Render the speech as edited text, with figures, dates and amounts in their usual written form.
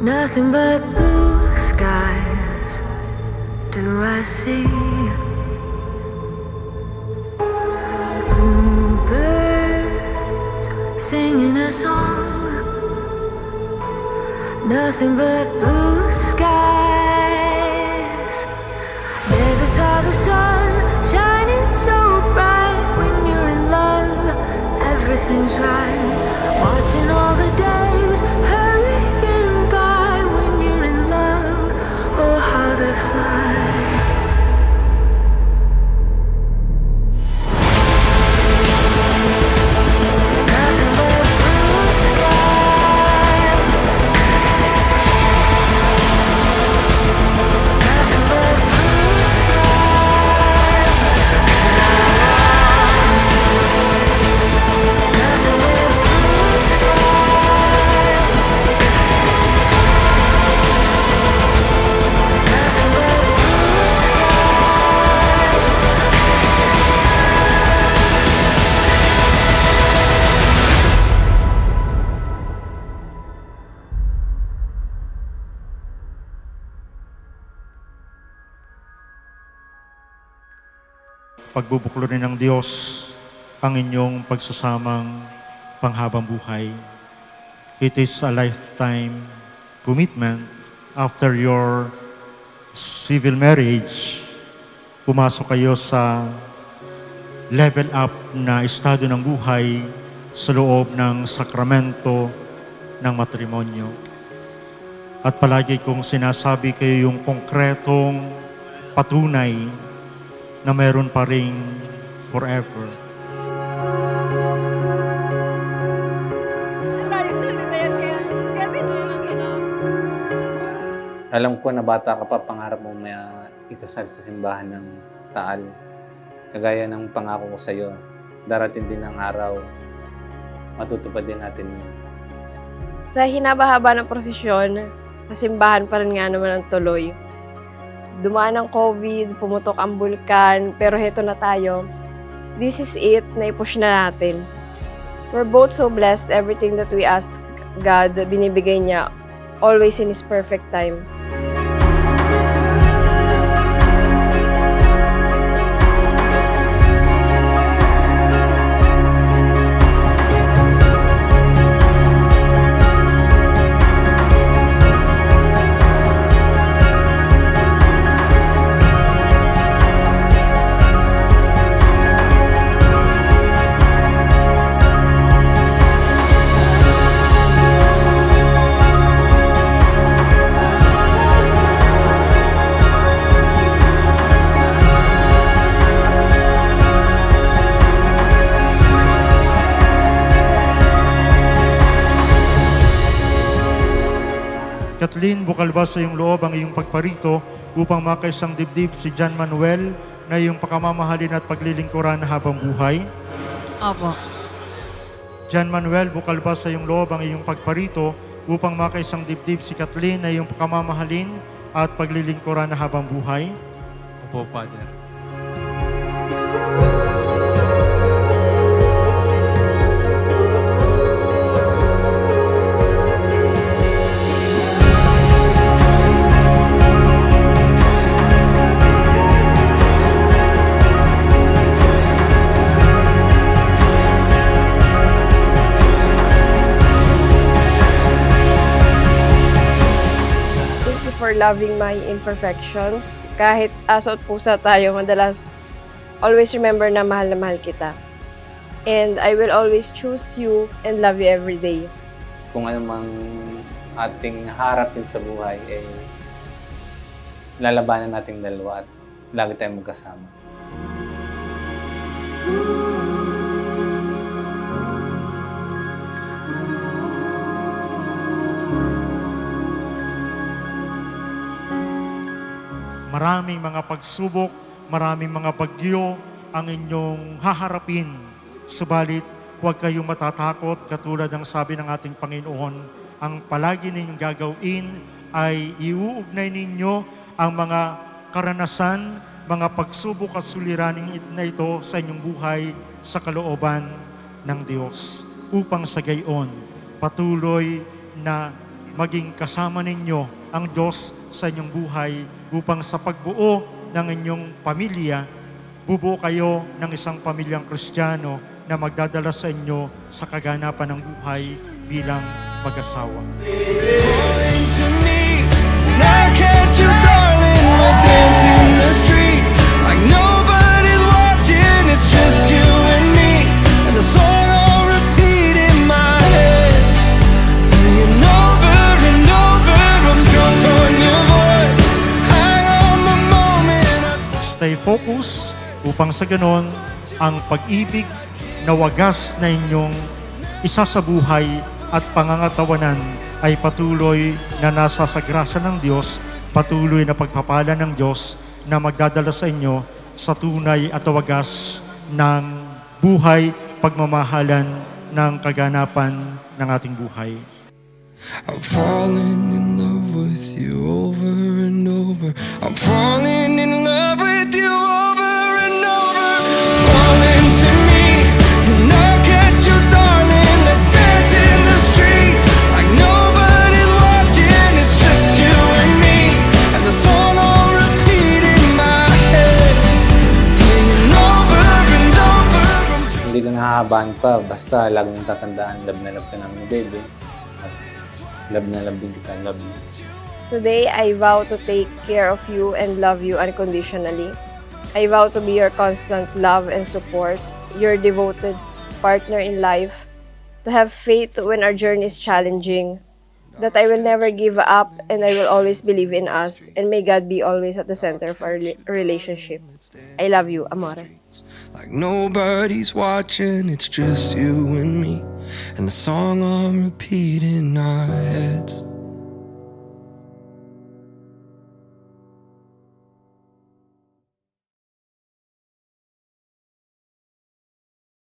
Nothing but blue skies do I see. Bluebirds singing a song. Nothing but blue skies. Never saw the sun shining so bright. When you're in love, everything's right. Watching all the days hurrying by. When you're in love, oh how they fly. Pagbubuklorin ng Diyos ang inyong pagsasamang panghabang buhay. It is a lifetime commitment. After your civil marriage, pumasok kayo sa level up na estado ng buhay sa loob ng sakramento ng matrimonyo. At palagi kong sinasabi kayo yung konkretong patunay na meron pa ring forever. Alam ko na bata ka pa, pangarap mo may ikasal sa simbahan ng Taal. Kagaya ng pangako ko sa iyo, darating din ang araw, matutupad din natin yun. Sa hinaba-haba ng prosesyon, sa simbahan pa rin nga naman ang tuloy. Dumaan ang COVID, pumutok ang bulkan, pero heto na tayo. This is it, na-push na natin. We're both so blessed, everything that we ask God, binibigay niya, always in His perfect time. Kathleen, bukal ba sa iyong loob ang iyong pagparito upang makaisang dibdib si John Manuel na iyong pakamamahalin at paglilingkuran habang buhay? Opo. John Manuel, bukal ba sa iyong loob ang iyong pagparito upang makaisang dibdib si Kathleen na iyong pakamamahalin at paglilingkuran habang buhay? Opo, Father. For loving my imperfections. Kahit aso at pusa tayo, madalas always remember na mahal kita. And I will always choose you and love you every day. Kung ano mang ating harapin sa buhay, lalabanan nating dalawa at lagi tayong magkasama. Maraming mga pagsubok, maraming mga bagyo ang inyong haharapin. Subalit, huwag kayong matatakot katulad ng sabi ng ating Panginoon. Ang palagi ninyong gagawin ay iuugnay ninyo ang mga karanasan, mga pagsubok at suliraning na ito sa inyong buhay sa kalooban ng Diyos. Upang sa gayon, patuloy na maging kasama ninyo ang Diyos sa inyong buhay upang sa pagbuo ng inyong pamilya, bubuo kayo ng isang pamilyang Kristiyano na magdadala sa inyo sa kaganapan ng buhay bilang mag-asawa. Falling to me, and I catch you, darling. We'll dance in the street like nobody's watching. It's just you and me, and the song on repeat in my head, playing over and over. I'm drunk on your voice, hang on the moment. Stay focused upang sa ganon ang pag-ibig na wagas na inyong isa sa buhay at pangangatawanan ay patuloy na nasa sa grasya ng Diyos, patuloy na pagpapala ng Diyos na magdadala sa inyo sa tunay at wagas ng buhay, pagmamahalan ng kaganapan ng ating buhay. I'm falling in love with you over and over. I'm falling in love with you over and over. Falling to me, and I'll catch you, darling. Let's dance in the streets like nobody's watching. It's just you and me, and the song on repeat in my head, playing over and over. Hindi ka nahahabaan pa, basta lagi mong tatandaan, love na love ka namin, baby. At love na love din kita, love mo. Today, I vow to take care of you and love you unconditionally. I vow to be your constant love and support, your devoted partner in life, to have faith when our journey is challenging, that I will never give up and I will always believe in us, and may God be always at the center of our relationship. I love you, Amore. Like nobody's watching, it's just you and me, and the song on repeat in our